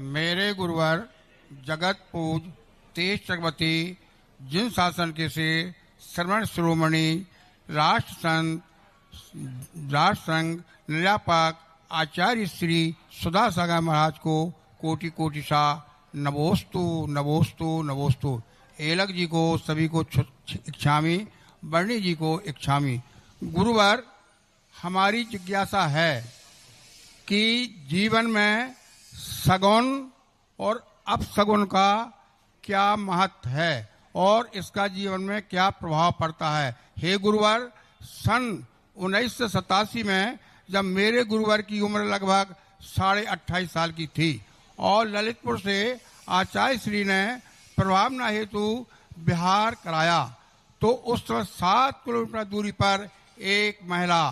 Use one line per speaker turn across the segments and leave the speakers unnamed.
मेरे गुरुवर जगत पूज तेज चक्रवर्ती जिन शासन के से श्रवण शिरोमणि राष्ट्र संघ निर्यापक आचार्य श्री सुधा सागर महाराज को कोटि कोटि सा नमोस्तु नमोस्तु नमोस्तु। एलक जी को सभी को इच्छामी, वर्णी जी को इच्छामी। गुरुवर, हमारी जिज्ञासा है कि जीवन में सगुन और अपसगुन का क्या महत्व है और इसका जीवन में क्या प्रभाव पड़ता है। हे गुरुवर, सन 1987 में जब मेरे गुरुवर की उम्र लगभग 28.5 साल की थी और ललितपुर से आचार्य श्री ने प्रभावना हेतु बिहार कराया, तो उस समय 7 किलोमीटर दूरी पर एक महिला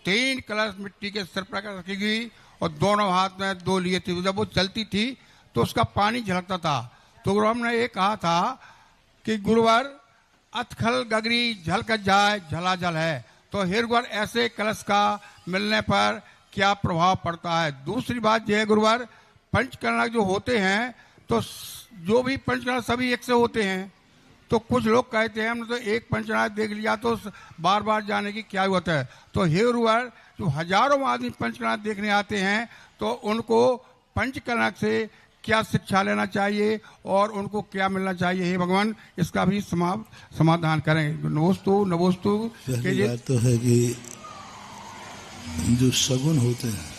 3 कलश मिट्टी के सिर पर रखी गई और दोनों हाथ में 2 लिए थे। जब वो चलती थी तो उसका पानी झलकता था। तो गुरु ने ये कहा था कि गुरुवर, अथखल गगरी झलक जाए झला जल है। तो हे गुरुवर, ऐसे कलश का मिलने पर क्या प्रभाव पड़ता है। दूसरी बात यह है गुरुवर, पंचकर्णक जो होते हैं तो जो भी पंचकर्णक सभी एक से होते हैं, तो कुछ लोग कहते हैं हमने तो एक पंचकर्णक देख लिया तो बार बार जाने की क्या होता है। तो हे गुरुवर, जो हजारों आदमी पंचकर्णक देखने आते हैं तो उनको पंचकर्णक से क्या शिक्षा लेना चाहिए और उनको क्या मिलना चाहिए। हे भगवान, इसका भी समाधान करें। नमोस्तु नमोस्तु।
पहली बात तो है कि जो सगुन होते हैं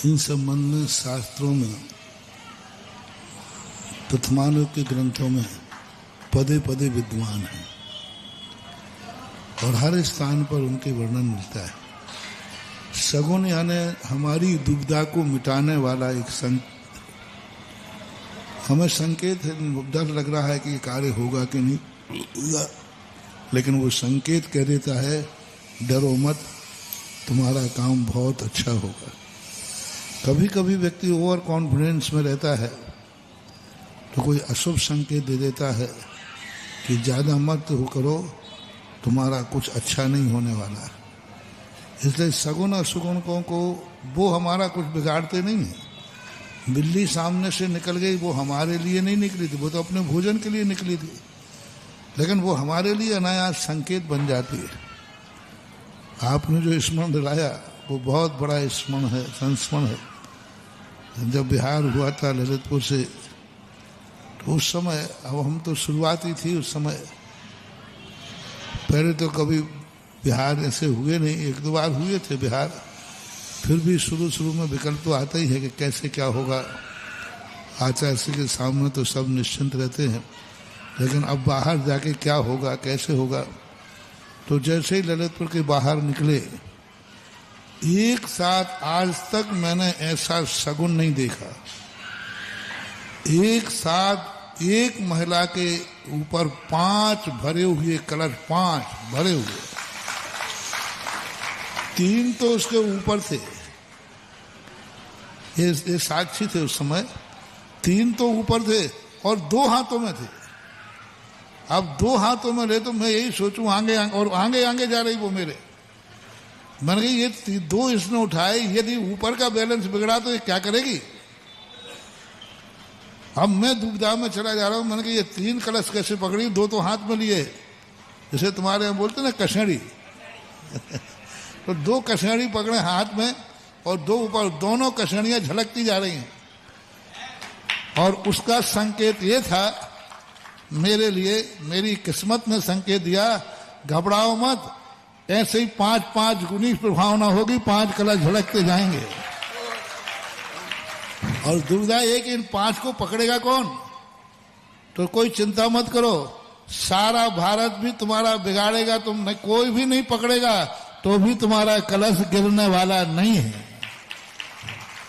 इन संबंध में शास्त्रों में, प्रथमालोक के ग्रंथों में पदे पदे विद्वान हैं और हर स्थान पर उनके वर्णन मिलता है। सगुन यानी हमारी दुविधा को मिटाने वाला एक हमें संकेत है, डर लग रहा है कि कार्य होगा कि नहीं होगा, लेकिन वो संकेत कह देता है डरो मत, तुम्हारा काम बहुत अच्छा होगा। कभी कभी व्यक्ति ओवर कॉन्फिडेंस में रहता है तो कोई अशुभ संकेत दे देता है कि ज़्यादा मत हो करो, तुम्हारा कुछ अच्छा नहीं होने वाला। इसलिए सगुन और सुगुन को वो हमारा कुछ बिगाड़ते नहीं है। बिल्ली सामने से निकल गई, वो हमारे लिए नहीं निकली थी, वो तो अपने भोजन के लिए निकली थी, लेकिन वो हमारे लिए अनायास संकेत बन जाती है। आपने जो स्मरण दिलाया वो बहुत बड़ा स्मरण है, संस्मरण है। जब बिहार हुआ था ललितपुर से, तो उस समय, अब हम तो शुरुआती थी उस समय, पहले तो कभी बिहार ऐसे हुए नहीं, 1-2 बार हुए थे बिहार, फिर भी शुरू में विकल्प तो आता ही है कि कैसे क्या होगा। आचार्य के सामने तो सब निश्चिंत रहते हैं, लेकिन अब बाहर जाके क्या होगा, कैसे होगा। तो जैसे ही ललितपुर के बाहर निकले, एक साथ आज तक मैंने ऐसा सगुन नहीं देखा। एक साथ एक महिला के ऊपर 5 भरे हुए कलश, 5 भरे हुए, 3 तो उसके ऊपर थे, ये साक्षी थे उस समय, 3 तो ऊपर थे और 2 हाथों में थे। अब 2 हाथों में ले तो मैं यही सोचूं आगे और आगे जा रही वो मेरे। मैंने कहा ये 2 इसने उठाए, यदि ऊपर का बैलेंस बिगड़ा तो ये क्या करेगी। अब मैं दुविधा में चला जा रहा हूं। मैंने कहा ये 3 कलश कैसे पकड़ी, 2 तो हाथ में लिए, जैसे तुम्हारे यहाँ बोलते ना कशेड़ी तो 2 कशेड़ी पकड़े हाथ में और 2 ऊपर, दोनों कशेड़ियां झलकती जा रही हैं। और उसका संकेत ये था मेरे लिए, मेरी किस्मत ने संकेत दिया, घबराओ मत, ऐसे ही 5-5 गुनी प्रभावना होगी, 5 कलश झलकते जाएंगे। और दुविधा ये कि इन 5 को पकड़ेगा कौन। तो कोई चिंता मत करो, सारा भारत भी तुम्हारा बिगाड़ेगा, तुम कोई भी नहीं पकड़ेगा तो भी तुम्हारा कलश गिरने वाला नहीं है।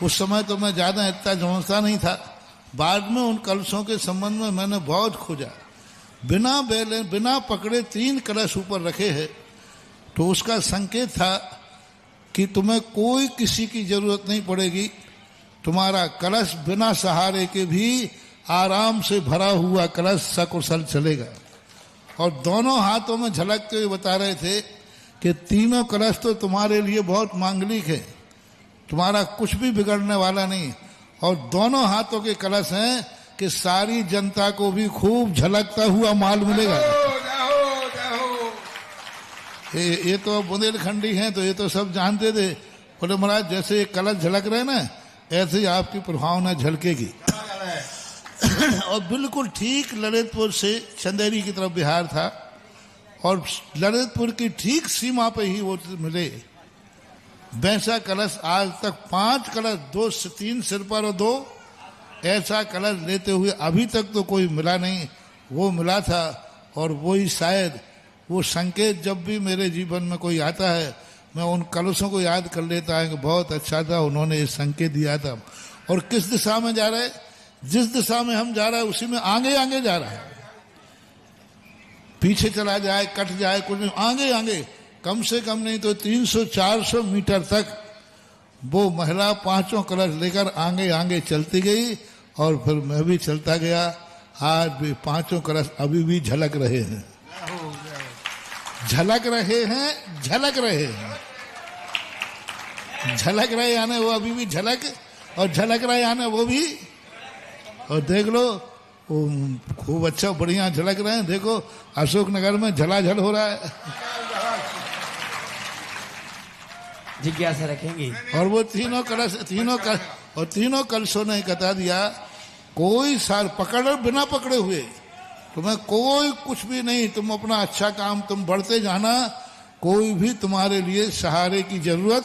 उस समय तो मैं ज्यादा इतना समझता नहीं था। बाद में उन कलशों के संबंध में मैंने बहुत खोजा। बिना पकड़े 3 कलश ऊपर रखे हैं, तो उसका संकेत था कि तुम्हें कोई किसी की जरूरत नहीं पड़ेगी, तुम्हारा कलश बिना सहारे के भी आराम से भरा हुआ कलश सकुशल चलेगा। और दोनों हाथों में झलकते हुए बता रहे थे कि तीनों कलश तो तुम्हारे लिए बहुत मांगलिक है, तुम्हारा कुछ भी बिगड़ने वाला नहीं, और दोनों हाथों के कलश हैं कि सारी जनता को भी खूब झलकता हुआ माल मिलेगा। ये तो बुंदेलखंडी हैं तो ये तो सब जानते थे। बोले महाराज जैसे ये कलश झलक रहे ना, ऐसे ही आपकी प्रभावना झलकेगी। और बिल्कुल ठीक ललितपुर से चंदेरी की तरफ बिहार था, और ललितपुर की ठीक सीमा पे ही वो मिले। वैसा कलश आज तक 5 कलश, 2 3 सिर पर और 2 ऐसा कलश लेते हुए अभी तक तो कोई मिला नहीं। वो मिला था, और वही शायद वो संकेत जब भी मेरे जीवन में कोई आता है मैं उन कलशों को याद कर लेता है कि बहुत अच्छा था, उन्होंने ये संकेत दिया था। और किस दिशा में जा रहे, जिस दिशा में हम जा रहे हैं उसी में आगे आगे जा रहा है। पीछे चला जाए, कट जाए, कुछ नहीं, आगे आगे, कम से कम नहीं तो 300-400 मीटर तक वो महिला 5 कलश लेकर आगे आगे चलती गई, और फिर मैं भी चलता गया। आज भी 5 कलश अभी भी झलक रहे हैं, झलक रहे हैं, झलक रहे हैं, झलक रहे यानी वो अभी भी झलक, और झलक रहे यानी वो भी। और देख लो वो खूब अच्छा बढ़िया झलक रहे हैं। देखो अशोकनगर में झलाझल हो रहा है।
जिज्ञासा रखेंगे।
और वो तीनों कलशों ने बता दिया, कोई सार पकड़ बिना पकड़े हुए तुम्हें कोई कुछ भी नहीं, तुम अपना अच्छा काम तुम बढ़ते जाना, कोई भी तुम्हारे लिए सहारे की जरूरत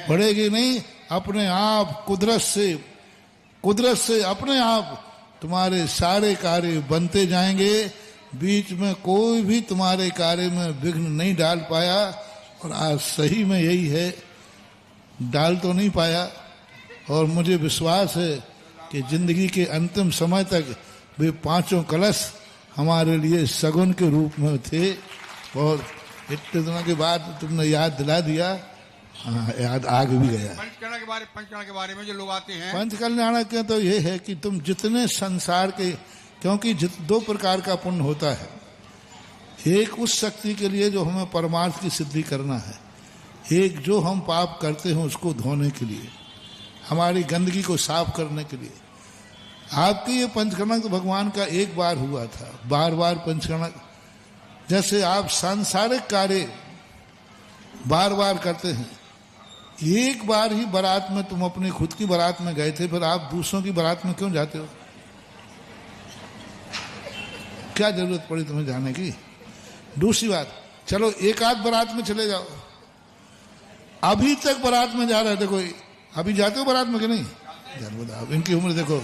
पड़ेगी नहीं। अपने आप कुदरत से अपने आप तुम्हारे सारे कार्य बनते जाएंगे। बीच में कोई भी तुम्हारे कार्य में विघ्न नहीं डाल पाया, और आज सही में यही है, डाल तो नहीं पाया। और मुझे विश्वास है कि जिंदगी के अंतिम समय तक वे 5 कलश हमारे लिए सगुन के रूप में थे। और इतने दिनों के बाद तुमने याद दिला दिया, हाँ याद आग भी गया।
पंचकर्म के बारे में जो लोग आते हैं,
पंच कल्याण के तो ये है कि तुम जितने संसार के, क्योंकि 2 प्रकार का पुण्य होता है। एक उस शक्ति के लिए जो हमें परमार्थ की सिद्धि करना है, एक जो हम पाप करते हैं उसको धोने के लिए, हमारी गंदगी को साफ करने के लिए। आपके ये पंचकर्म तो भगवान का एक बार हुआ था, बार बार पंचकर्म। जैसे आप सांसारिक कार्य बार बार करते हैं, एक बार ही बारात में तुम अपनी खुद की बारात में गए थे, फिर आप दूसरों की बारात में क्यों जाते हो? क्या जरूरत पड़ी तुम्हें जाने की? दूसरी बात, चलो एक आध बारात में चले जाओ। अभी तक बारात में जा रहे थे, कोई अभी जाते हो बारात में कि नहीं? बताओ, इनकी उम्र देखो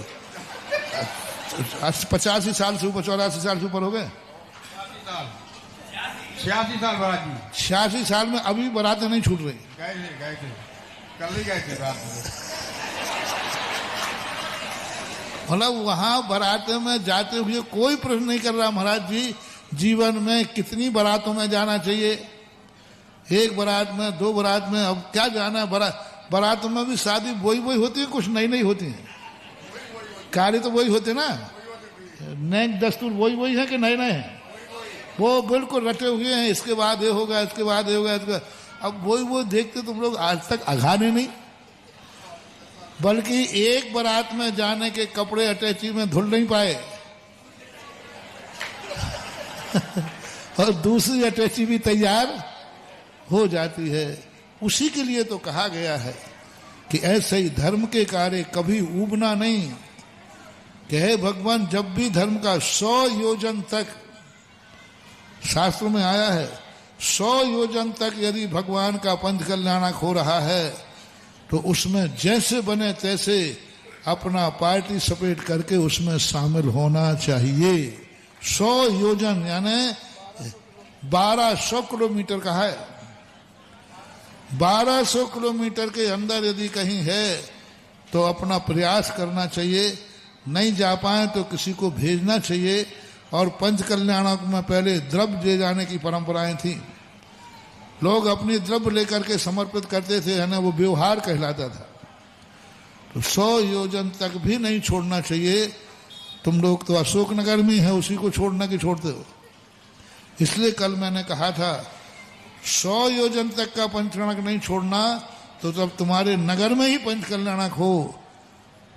85 साल से ऊपर, 84 साल से ऊपर हो गए।
86 साल बारात में,
86 साल में अभी बारातें नहीं छूट रही।
गए थे कल ही गए थे रात में।
मतलब वहां बारात में जाते हुए कोई प्रश्न नहीं कर रहा महाराज जी जीवन में कितनी बारातों में जाना चाहिए, 1 बारात में, 2 बारात में, अब क्या जाना। बारातों में भी शादी वही होती है, कुछ नई नहीं होती है, कार्य तो वही होते ना, नए दस्तूर वही है कि नए हैं, वो बिल्कुल रटे हुए हैं। इसके बाद ये होगा, इसके बाद ये होगा, इसके अब वही देखते तुम लोग आज तक अघाने नहीं, बल्कि एक बारात में जाने के कपड़े अटैची में धुल नहीं पाए और दूसरी अटैची भी तैयार हो जाती है। उसी के लिए तो कहा गया है कि ऐसे ही धर्म के कार्य कभी ऊबना नहीं, कि हे भगवान जब भी धर्म का 100 योजन तक, शास्त्रों में आया है 100 योजन तक यदि भगवान का पंच कल्याणक हो रहा है तो उसमें जैसे बने तैसे अपना पार्टी सपेट करके उसमें शामिल होना चाहिए। 100 योजन यानी 1200 किलोमीटर का है। 1200 किलोमीटर के अंदर यदि कहीं है तो अपना प्रयास करना चाहिए, नहीं जा पाए तो किसी को भेजना चाहिए। और पंच कल्याणक में पहले द्रव्य ले जाने की परंपराएं थी, लोग अपनी द्रव्य लेकर के समर्पित करते थे, है ना, वो व्यवहार कहलाता था। तो 100 योजन तक भी नहीं छोड़ना चाहिए। तुम लोग तो अशोकनगर में है, उसी को छोड़ना कि छोड़ते हो। इसलिए कल मैंने कहा था 100 योजन तक का पंचकर्णक नहीं छोड़ना, तो तब तुम्हारे नगर में ही पंचकल्याणक हो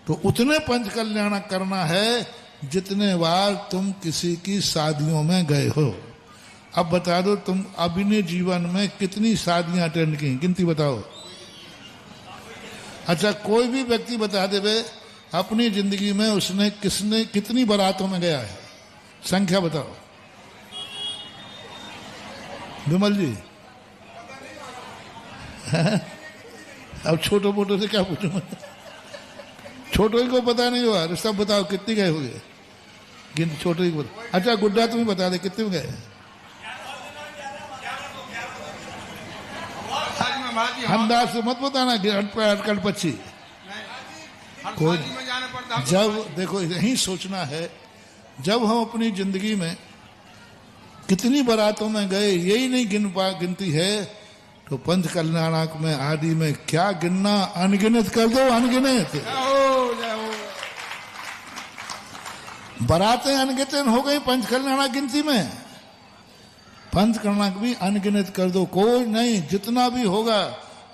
तो उतने पंचकल्याणक करना है जितने बार तुम किसी की शादियों में गए हो। अब बता दो तुम अपने जीवन में कितनी शादियां अटेंड की, गिनती बताओ। अच्छा, कोई भी व्यक्ति बता दे बे अपनी जिंदगी में उसने किसने कितनी बारातों में गया है, संख्या बताओ। विमल जी अब छोटो मोटो से क्या पूछूं मैं, छोटो ही को पता नहीं हुआ, सब बताओ कितनी गए होंगे, गिन छोटो ही को। अच्छा गुड्डा तुम्हें बता दे कितने में गए। अंदाज से मत बताना अटकल पक्षी। कोई जब देखो यही सोचना है, जब हम अपनी जिंदगी में कितनी बारातों में गए यही नहीं गिनती है, तो पंच कल्याणक में आदि में क्या गिनना, अनगिनत कर दो, अनगिनत। बारातें अनगिनत हो गई पंच कल्याणक गिनती में, पंच कल्याणक भी अनगिनत कर दो, कोई नहीं, जितना भी होगा,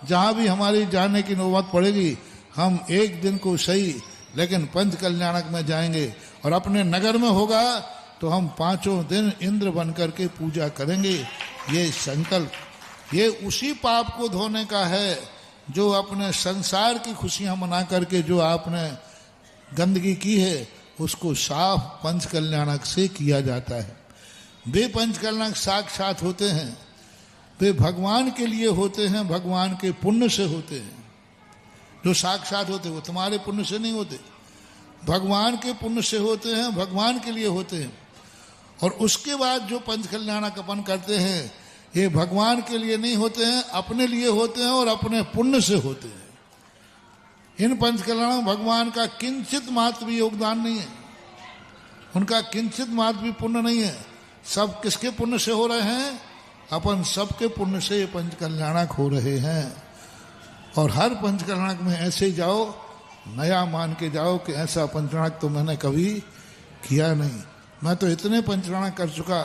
जहां भी हमारी जाने की नौबत पड़ेगी हम एक दिन को सही लेकिन पंच कल्याणक में जाएंगे। और अपने नगर में होगा तो हम 5 दिन इंद्र बन करके पूजा करेंगे। ये संकल्प, ये उसी पाप को धोने का है जो अपने संसार की खुशियां मना करके जो आपने गंदगी की है उसको साफ पंच कल्याणक से किया जाता है। वे पंच कल्याणक साक्षात होते हैं, वे भगवान के लिए होते हैं, भगवान के पुण्य से होते हैं। जो साक्षात होते वो तुम्हारे पुण्य से नहीं होते, भगवान के पुण्य से होते हैं, भगवान के लिए होते हैं। और उसके बाद जो पंच कल्याणक अपन करते हैं ये भगवान के लिए नहीं होते हैं, अपने लिए होते हैं और अपने पुण्य से होते हैं। इन पंच कल्याणक भगवान का किंचित मात्र भी योगदान नहीं है, उनका किंचित मात्र भी पुण्य नहीं है। सब किसके पुण्य से हो रहे हैं, अपन सबके पुण्य से ये पंच कल्याणक हो रहे हैं। और हर पंच कल्याणक में ऐसे ही जाओ, नया मान के जाओ कि ऐसा पंचकल्याणक तो मैंने कभी किया नहीं। मैं तो इतने पंचकल्याणक कर चुका,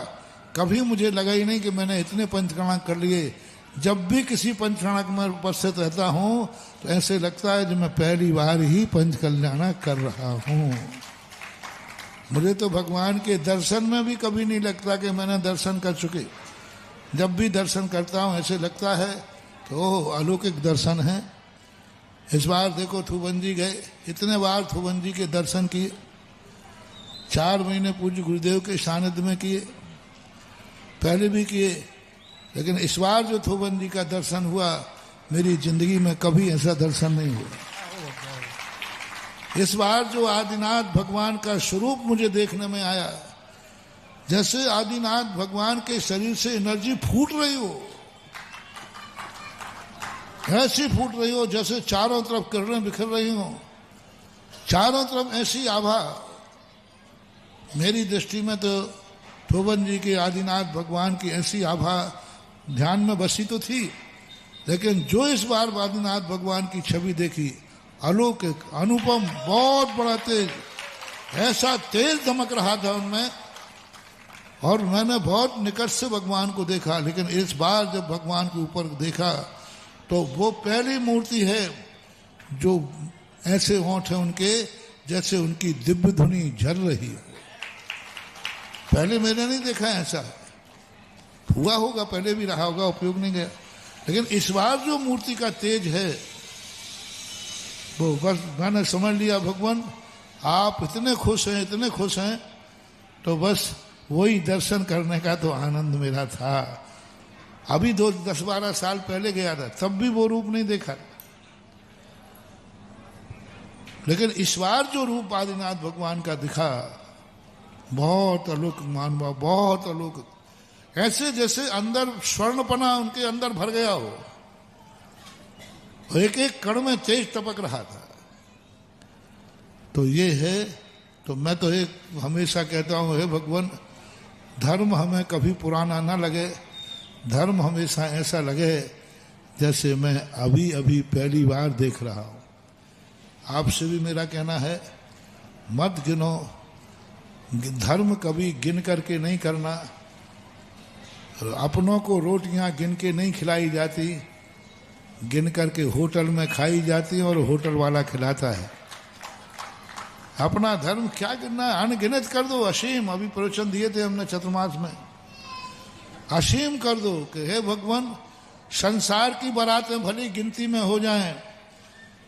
कभी मुझे लगा ही नहीं कि मैंने इतने पंचकल्याणक कर लिए। जब भी किसी पंचकल्याणक में उपस्थित रहता हूँ तो ऐसे लगता है कि मैं पहली बार ही पंचकल्याणक कर रहा हूँ। मुझे तो भगवान के दर्शन में भी कभी नहीं लगता कि मैंने दर्शन कर चुके। जब भी दर्शन करता हूँ ऐसे लगता है कि ओह अलौकिक दर्शन है। इस बार देखो थुबन जी गए, इतने बार थुबन जी के दर्शन किए, 4 महीने पूज्य गुरुदेव के सानिध्य में किए, पहले भी किए, लेकिन इस बार जो थुबन जी का दर्शन हुआ मेरी जिंदगी में कभी ऐसा दर्शन नहीं हुआ। इस बार जो आदिनाथ भगवान का स्वरूप मुझे देखने में आया, जैसे आदिनाथ भगवान के शरीर से एनर्जी फूट रही हो, ऐसी फूट रही हो जैसे चारों तरफ किरणें बिखर रही हो, चारों तरफ ऐसी आभा। मेरी दृष्टि में तो थोबन जी के आदिनाथ भगवान की ऐसी आभा ध्यान में बसी तो थी, लेकिन जो इस बार आदिनाथ भगवान की छवि देखी, अलौकिक, अनुपम, बहुत बड़ा तेज, ऐसा तेज धमक रहा था उनमें। और मैंने बहुत निकट से भगवान को देखा, लेकिन इस बार जब भगवान के ऊपर देखा तो वो पहली मूर्ति है जो ऐसे होंठ है उनके जैसे उनकी दिव्य धुनी झर रही है। पहले मैंने नहीं देखा ऐसा, हुआ होगा पहले भी रहा होगा, उपयोग नहीं गया, लेकिन इस बार जो मूर्ति का तेज है वो बस मैंने समझ लिया भगवान आप इतने खुश हैं, इतने खुश हैं, तो बस वही दर्शन करने का तो आनंद मेरा था। अभी 10-12 साल पहले गया था, तब भी वो रूप नहीं देखा, लेकिन इस बार जो रूप आदिनाथ भगवान का दिखा बहुत अलौकिक मानवा, बहुत अलौकिक, ऐसे जैसे अंदर स्वर्णपना उनके अंदर भर गया हो, एक एक कण में तेज टपक रहा था। तो ये है, तो मैं तो एक हमेशा कहता हूँ, हे भगवान धर्म हमें कभी पुराना ना लगे, धर्म हमेशा ऐसा लगे जैसे मैं अभी अभी पहली बार देख रहा हूँ। आपसे भी मेरा कहना है मत गिनो, धर्म कभी गिन करके नहीं करना, और अपनों को रोटियां गिन के नहीं खिलाई जाती, गिन करके होटल में खाई जाती और होटल वाला खिलाता है। अपना धर्म क्या गिनना है, अनगिनत कर दो, असीम। अभी प्रवचन दिए थे हमने चतुर्मास में, असीम कर दो कि हे भगवान, संसार की बारातें भली गिनती में हो जाएं,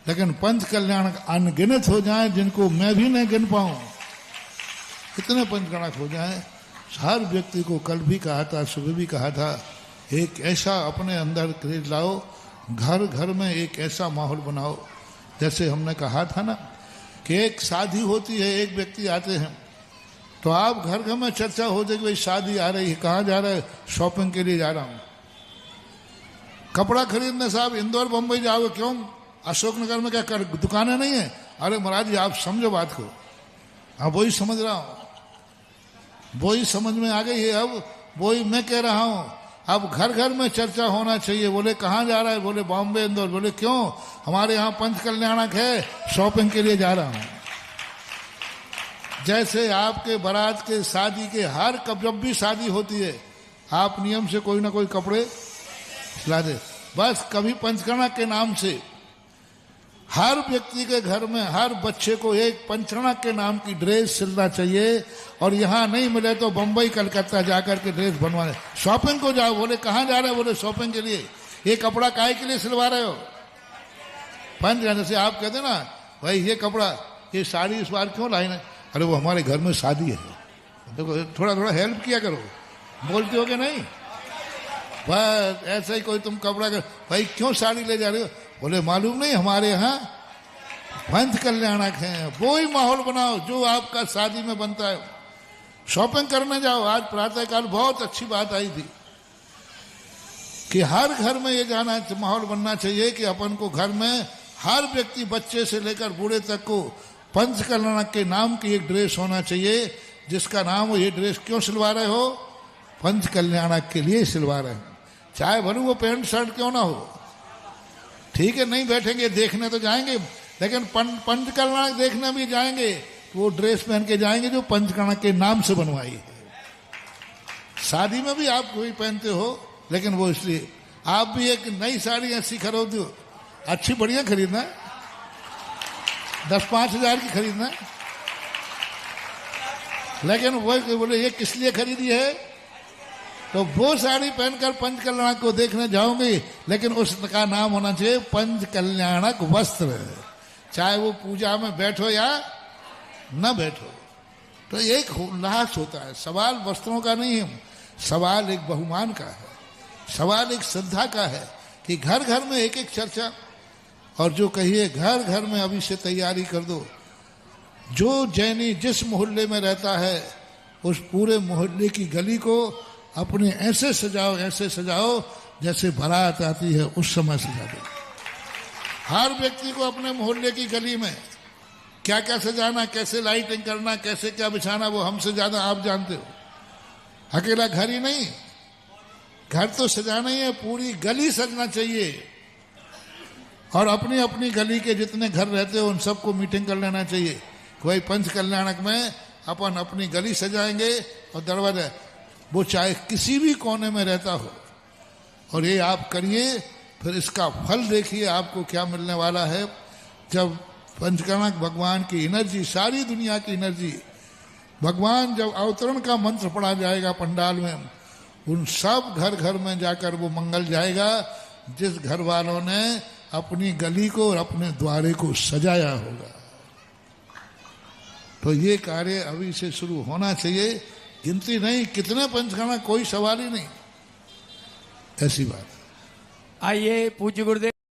लेकिन पंच कल्याण अनगिनत हो जाएं, जिनको मैं भी नहीं गिन पाऊं, इतने पंचगणक हो जाएं। हर व्यक्ति को कल भी कहा था, सुबह भी कहा था, एक ऐसा अपने अंदर क्रेज लाओ, घर घर में एक ऐसा माहौल बनाओ। जैसे हमने कहा था ना कि एक शादी होती है, एक व्यक्ति आते हैं तो आप घर घर में चर्चा हो जाए कि भाई शादी आ रही है, कहाँ जा रहा है, शॉपिंग के लिए जा रहा हूँ। कपड़ा खरीदने साहब इंदौर बम्बई जाओगे, क्यों, अशोकनगर में क्या कर दुकानें नहीं है? अरे महाराज जी आप समझो बात को। हाँ वही समझ रहा हूँ, वही समझ में आ गई है, अब वही मैं कह रहा हूँ। अब घर घर में चर्चा होना चाहिए। बोले कहाँ जा रहा है? बोले बॉम्बे इंदौर। बोले क्यों? हमारे यहाँ पंच कल्याणक है, शॉपिंग के लिए जा रहा हूँ। जैसे आपके बारात के शादी के हर जब भी शादी होती है, आप नियम से कोई ना कोई कपड़े ला दे। बस कभी पंचकर्णक के नाम से हर व्यक्ति के घर में हर बच्चे को एक पंचकर्णक के नाम की ड्रेस सिलना चाहिए। और यहाँ नहीं मिले तो बम्बई कलकत्ता जाकर के ड्रेस बनवाने। शॉपिंग को जाओ। बोले कहाँ जा रहे हो? बोले शॉपिंग के लिए। ये कपड़ा काहे के लिए सिलवा रहे हो? पंच, जैसे आप कहते ना भाई ये कपड़ा, ये साड़ी इस बार क्यों लाई ना? अरे वो हमारे घर में शादी है, देखो थोड़ा थोड़ा हेल्प किया करो। बोलते हो कि नहीं? बस ऐसा ही कोई तुम कपड़ा कर, भाई क्यों साड़ी ले जा रहे हो? बोले मालूम नहीं हमारे यहाँ पंच कल्याणक हैं। वो ही माहौल बनाओ जो आपका शादी में बनता है। शॉपिंग करने जाओ। आज प्रातःकाल बहुत अच्छी बात आई थी कि हर घर में ये जाना माहौल बनना चाहिए कि अपन को घर में हर व्यक्ति, बच्चे से लेकर बूढ़े तक को पंच कल्याणक के नाम की एक ड्रेस होना चाहिए, जिसका नाम हो। ये ड्रेस क्यों सिलवा रहे हो? पंच कल्याणक के लिए सिलवा रहे हैं। चाहे भले वो पैंट शर्ट क्यों ना हो, ठीक है, नहीं बैठेंगे देखने तो जाएंगे, लेकिन पंच कल्याणक देखने भी जाएंगे तो वो ड्रेस पहन के जाएंगे जो पंच कल्याणक के नाम से बनवाई है। शादी में भी आप कोई पहनते हो, लेकिन वो इसलिए आप भी एक नई साड़ी ऐसी खरीदो, अच्छी बढ़िया खरीदना, 10-5 हजार की खरीदना। लेकिन वो बोले ये किस लिए खरीदी है? तो वो साड़ी पहनकर पंच कल्याणक को देखने जाओगे, लेकिन उसका नाम होना चाहिए पंच कल्याणक वस्त्र। चाहे वो पूजा में बैठो या न बैठो, तो एक उल्लास होता है। सवाल वस्त्रों का नहीं है, सवाल एक बहुमान का है, सवाल एक श्रद्धा का है कि घर घर में एक एक चर्चा। और जो कहिए घर घर में अभी से तैयारी कर दो। जो जैनी जिस मोहल्ले में रहता है, उस पूरे मोहल्ले की गली को अपने ऐसे सजाओ जैसे बारात आती है उस समय सजा दो। हर व्यक्ति को अपने मोहल्ले की गली में क्या क्या सजाना, कैसे लाइटिंग करना, कैसे क्या बिछाना, वो हमसे ज्यादा आप जानते हो। अकेला घर ही नहीं, घर तो सजाना ही है, पूरी गली सजना चाहिए। और अपनी अपनी गली के जितने घर रहते हो उन सबको मीटिंग कर लेना चाहिए। कोई पंच कल्याणक में अपन अपनी गली सजाएंगे और दरवाजा, वो चाहे किसी भी कोने में रहता हो। और ये आप करिए, फिर इसका फल देखिए आपको क्या मिलने वाला है। जब पंचकर्णक भगवान की एनर्जी, सारी दुनिया की एनर्जी, भगवान जब अवतरण का मंत्र पढ़ा जाएगा पंडाल में, उन सब घर घर में जाकर वो मंगल जाएगा जिस घर वालों ने अपनी गली को और अपने द्वारे को सजाया होगा। तो ये कार्य अभी से शुरू होना चाहिए। गिनती नहीं, कितने पंचकर्णक, कोई सवाल ही नहीं, ऐसी बात।
आइए पूज्य गुरुदेव।